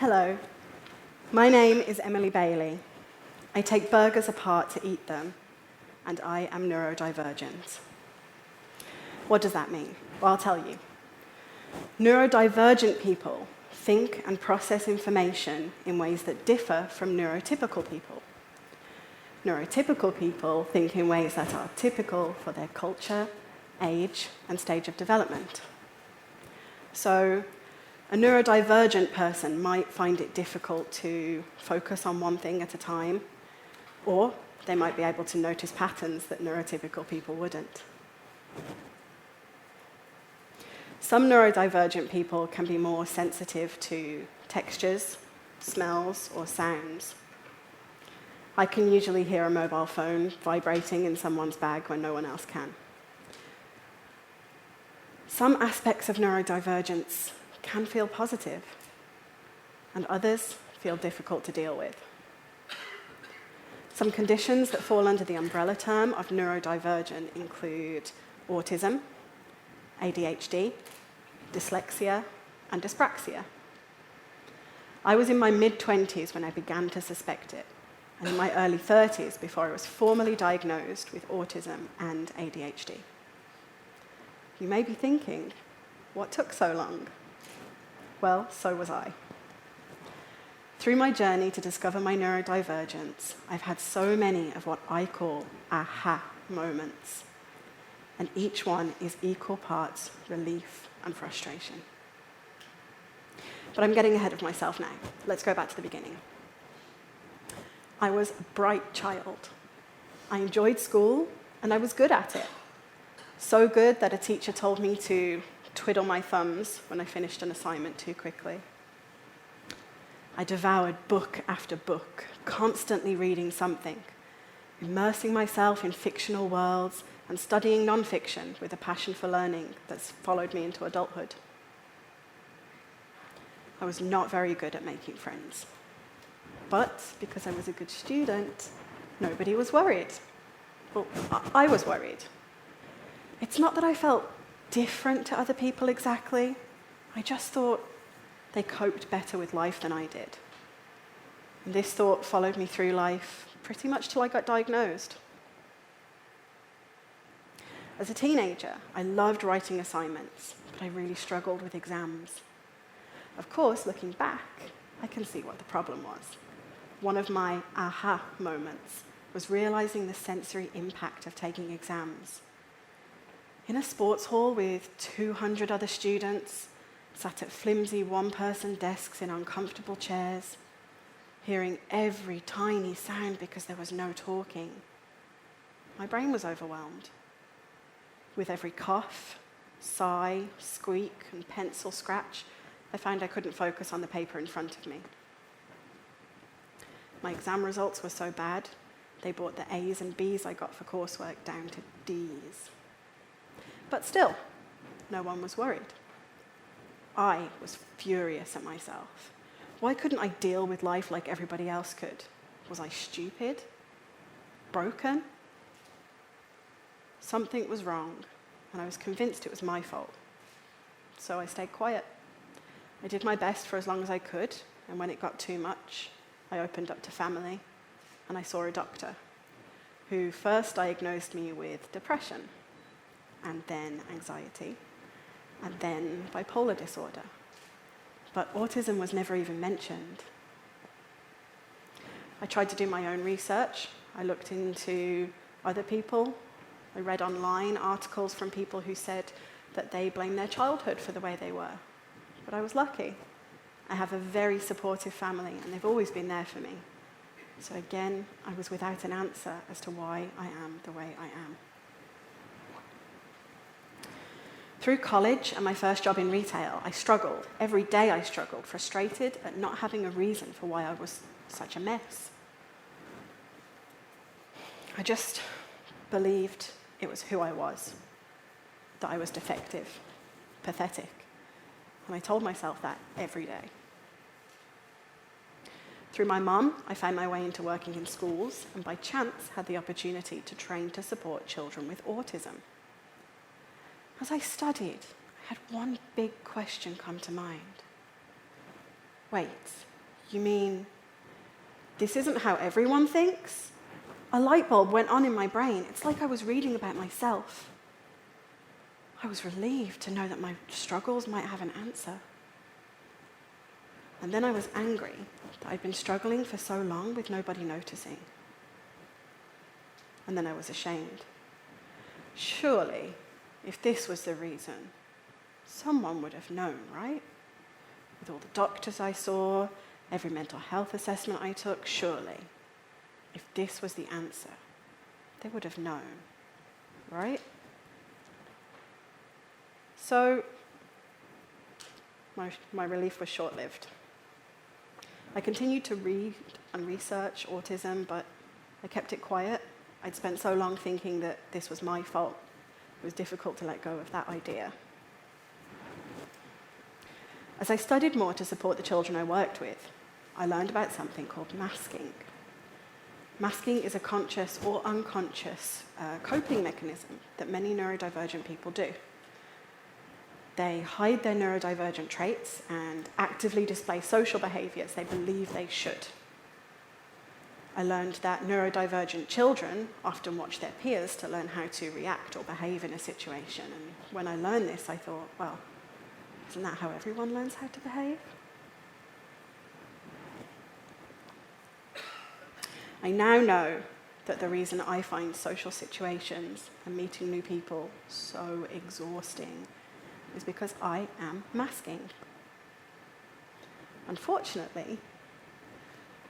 Hello, my name is Emily Bailey. I take burgers apart to eat them, and I am neurodivergent. What does that mean? Well, I'll tell you. Neurodivergent people think and process information in ways that differ from neurotypical people. Neurotypical people think in ways that are typical for their culture, age, and stage of development. So, a neurodivergent person might find it difficult to focus on one thing at a time, or they might be able to notice patterns that neurotypical people wouldn't. Some neurodivergent people can be more sensitive to textures, smells, or sounds. I can usually hear a mobile phone vibrating in someone's bag when no one else can. Some aspects of neurodivergence can feel positive, and others feel difficult to deal with. Some conditions that fall under the umbrella term of neurodivergent include autism, ADHD, dyslexia, and dyspraxia. I was in my mid-20s when I began to suspect it, and in my early 30s before I was formally diagnosed with autism and ADHD. You may be thinking, what took so long? Well, so was I. Through my journey to discover my neurodivergence, I've had so many of what I call aha moments, and each one is equal parts relief and frustration. But I'm getting ahead of myself now. Let's go back to the beginning. I was a bright child. I enjoyed school, and I was good at it. So good that a teacher told me to twiddle my thumbs when I finished an assignment too quickly. I devoured book after book, constantly reading something, immersing myself in fictional worlds and studying non-fiction with a passion for learning that's followed me into adulthood. I was not very good at making friends. But because I was a good student, nobody was worried. Well, I was worried. It's not that I felt different to other people exactly. I just thought they coped better with life than I did. And this thought followed me through life pretty much till I got diagnosed. As a teenager, I loved writing assignments, but I really struggled with exams. Of course, looking back, I can see what the problem was. One of my aha moments was realizing the sensory impact of taking exams. In a sports hall with 200 other students, sat at flimsy one-person desks in uncomfortable chairs, hearing every tiny sound because there was no talking, my brain was overwhelmed. With every cough, sigh, squeak, and pencil scratch, I found I couldn't focus on the paper in front of me. My exam results were so bad, they brought the A's and B's I got for coursework down to D's. But still, no one was worried. I was furious at myself. Why couldn't I deal with life like everybody else could? Was I stupid? Broken? Something was wrong, and I was convinced it was my fault. So I stayed quiet. I did my best for as long as I could, and when it got too much, I opened up to family, and I saw a doctor, who first diagnosed me with depression, and then anxiety, and then bipolar disorder. But autism was never even mentioned. I tried to do my own research. I looked into other people. I read online articles from people who said that they blamed their childhood for the way they were. But I was lucky. I have a very supportive family, and they've always been there for me. So again, I was without an answer as to why I am the way I am. Through college and my first job in retail, I struggled. Every day I struggled, frustrated at not having a reason for why I was such a mess. I just believed it was who I was, that I was defective, pathetic. And I told myself that every day. Through my mum, I found my way into working in schools, and by chance had the opportunity to train to support children with autism. As I studied, I had one big question come to mind. Wait, You mean this isn't how everyone thinks? A light bulb went on in my brain. It's like I was reading about myself. I was relieved to know that my struggles might have an answer. And then I was angry that I'd been struggling for so long with nobody noticing. And then I was ashamed. Surely, if this was the reason, someone would have known, right? With all the doctors I saw, every mental health assessment I took, surely, if this was the answer, they would have known, right? So, my relief was short-lived. I continued to read and research autism, but I kept it quiet. I'd spent so long thinking that this was my fault. It was difficult to let go of that idea. As I studied more to support the children I worked with, I learned about something called masking. Masking is a conscious or unconscious coping mechanism that many neurodivergent people do. They hide their neurodivergent traits and actively display social behaviors they believe they should. I learned that neurodivergent children often watch their peers to learn how to react or behave in a situation. And when I learned this, I thought, well, isn't that how everyone learns how to behave? I now know that the reason I find social situations and meeting new people so exhausting is because I am masking. Unfortunately,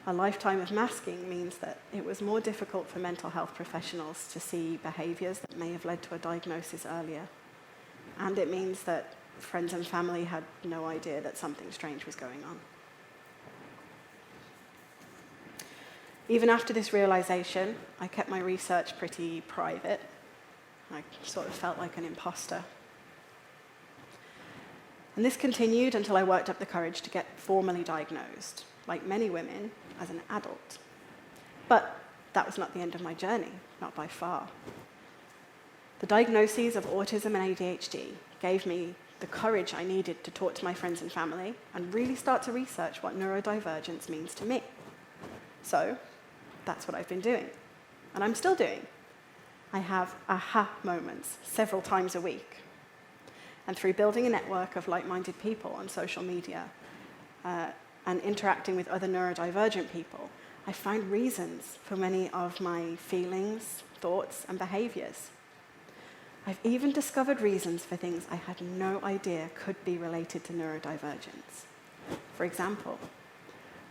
a lifetime of masking means that it was more difficult for mental health professionals to see behaviours that may have led to a diagnosis earlier. And it means that friends and family had no idea that something strange was going on. Even after this realisation, I kept my research pretty private. I sort of felt like an imposter. And this continued until I worked up the courage to get formally diagnosed, like many women, as an adult. But that was not the end of my journey, not by far. The diagnoses of autism and ADHD gave me the courage I needed to talk to my friends and family and really start to research what neurodivergence means to me. So that's what I've been doing, and I'm still doing. I have aha moments several times a week. And through building a network of like-minded people on social media and interacting with other neurodivergent people, I find reasons for many of my feelings, thoughts, and behaviors. I've even discovered reasons for things I had no idea could be related to neurodivergence. For example,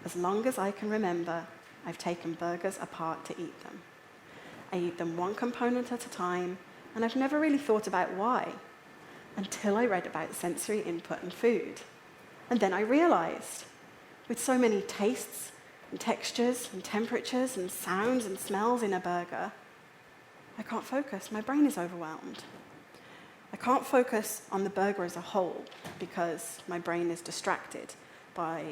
as long as I can remember, I've taken burgers apart to eat them. I eat them one component at a time, and I've never really thought about why, until I read about sensory input and food. And then I realized, with so many tastes and textures and temperatures and sounds and smells in a burger, I can't focus. My brain is overwhelmed. I can't focus on the burger as a whole because my brain is distracted by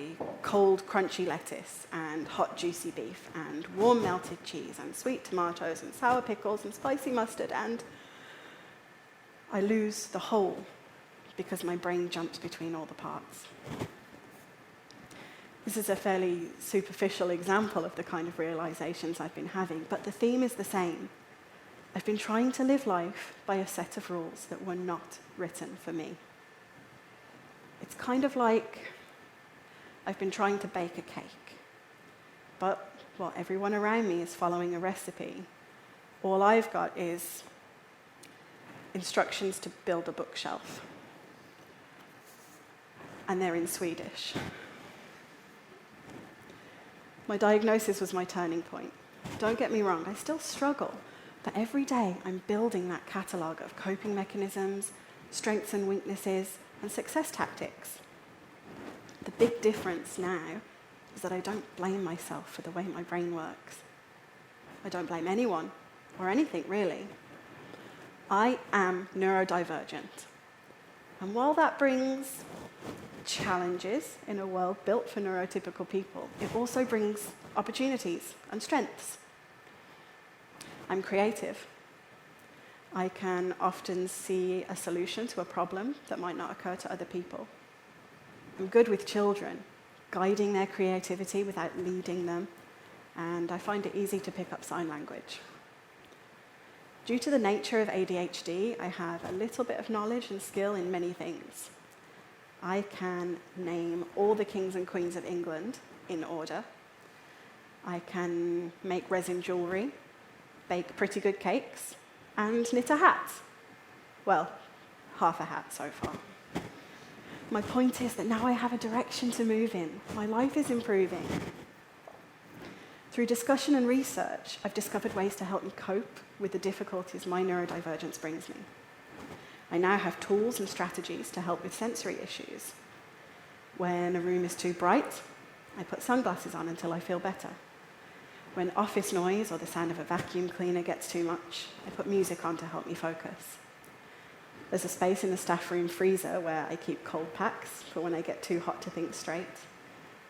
cold, crunchy lettuce and hot, juicy beef and warm, melted cheese and sweet tomatoes and sour pickles and spicy mustard, and I lose the whole because my brain jumps between all the parts. This is a fairly superficial example of the kind of realizations I've been having, but the theme is the same. I've been trying to live life by a set of rules that were not written for me. It's kind of like I've been trying to bake a cake, but while everyone around me is following a recipe, all I've got is instructions to build a bookshelf. And they're in Swedish. My diagnosis was my turning point. Don't get me wrong, I still struggle, but every day I'm building that catalogue of coping mechanisms, strengths and weaknesses, and success tactics. The big difference now is that I don't blame myself for the way my brain works. I don't blame anyone, or anything really. I am neurodivergent. And while that brings challenges in a world built for neurotypical people, it also brings opportunities and strengths. I'm creative. I can often see a solution to a problem that might not occur to other people. I'm good with children, guiding their creativity without leading them, and I find it easy to pick up sign language. Due to the nature of ADHD, I have a little bit of knowledge and skill in many things. I can name all the kings and queens of England in order. I can make resin jewellery, bake pretty good cakes, and knit a hat. Well, half a hat so far. My point is that now I have a direction to move in. My life is improving. Through discussion and research, I've discovered ways to help me cope with the difficulties my neurodivergence brings me. I now have tools and strategies to help with sensory issues. When a room is too bright, I put sunglasses on until I feel better. When office noise or the sound of a vacuum cleaner gets too much, I put music on to help me focus. There's a space in the staff room freezer where I keep cold packs for when I get too hot to think straight.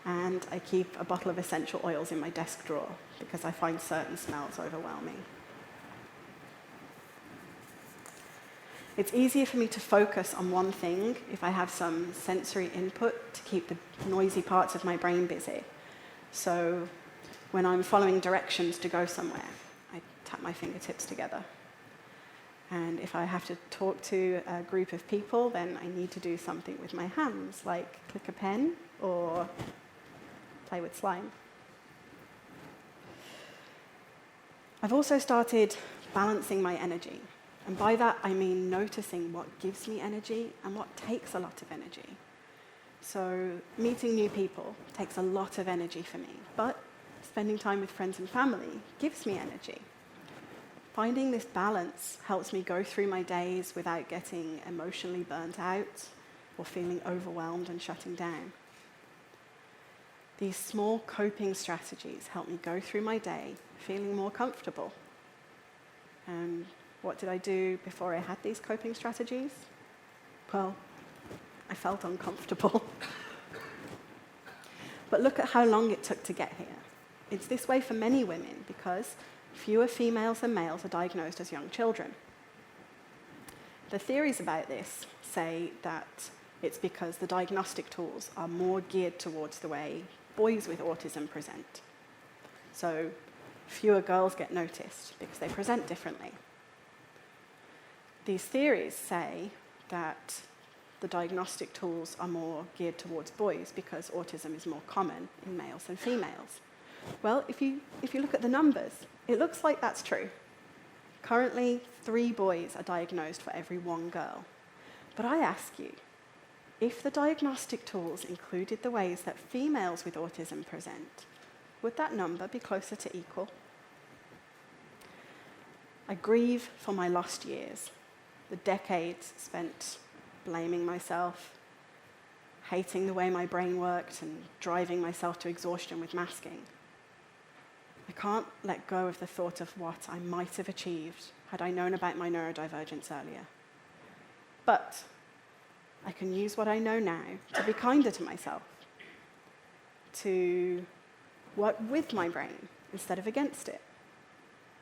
And I keep a bottle of essential oils in my desk drawer because I find certain smells overwhelming. It's easier for me to focus on one thing if I have some sensory input to keep the noisy parts of my brain busy. So when I'm following directions to go somewhere, I tap my fingertips together. And if I have to talk to a group of people, then I need to do something with my hands, like click a pen or play with slime. I've also started balancing my energy. And by that, I mean noticing what gives me energy and what takes a lot of energy. So meeting new people takes a lot of energy for me, but spending time with friends and family gives me energy. Finding this balance helps me go through my days without getting emotionally burnt out or feeling overwhelmed and shutting down. These small coping strategies help me go through my day feeling more comfortable. And what did I do before I had these coping strategies? Well, I felt uncomfortable. But look at how long it took to get here. It's this way for many women because fewer females than males are diagnosed as young children. The theories about this say that it's because the diagnostic tools are more geared towards the way boys with autism present. So fewer girls get noticed because they present differently. These theories say that the diagnostic tools are more geared towards boys because autism is more common in males than females. Well, if you look at the numbers, it looks like that's true. Currently, 3 boys are diagnosed for every 1 girl. But I ask you, if the diagnostic tools included the ways that females with autism present, would that number be closer to equal? I grieve for my lost years, the decades spent blaming myself, hating the way my brain worked, and driving myself to exhaustion with masking. I can't let go of the thought of what I might have achieved had I known about my neurodivergence earlier. But I can use what I know now to be kinder to myself, to work with my brain instead of against it,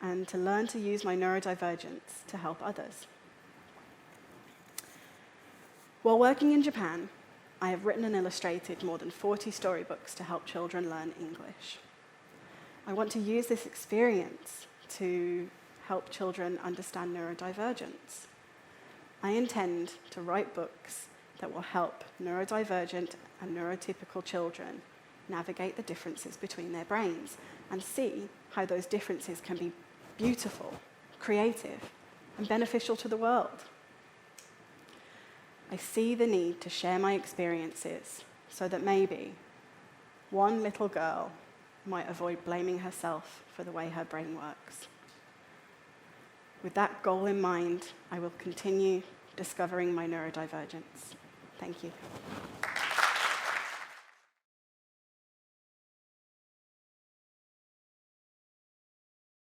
and to learn to use my neurodivergence to help others. While working in Japan, I have written and illustrated more than 40 storybooks to help children learn English. I want to use this experience to help children understand neurodivergence. I intend to write books that will help neurodivergent and neurotypical children navigate the differences between their brains and see how those differences can be beautiful, creative, and beneficial to the world. I see the need to share my experiences so that maybe one little girl might avoid blaming herself for the way her brain works. With that goal in mind, I will continue discovering my neurodivergence. Thank you.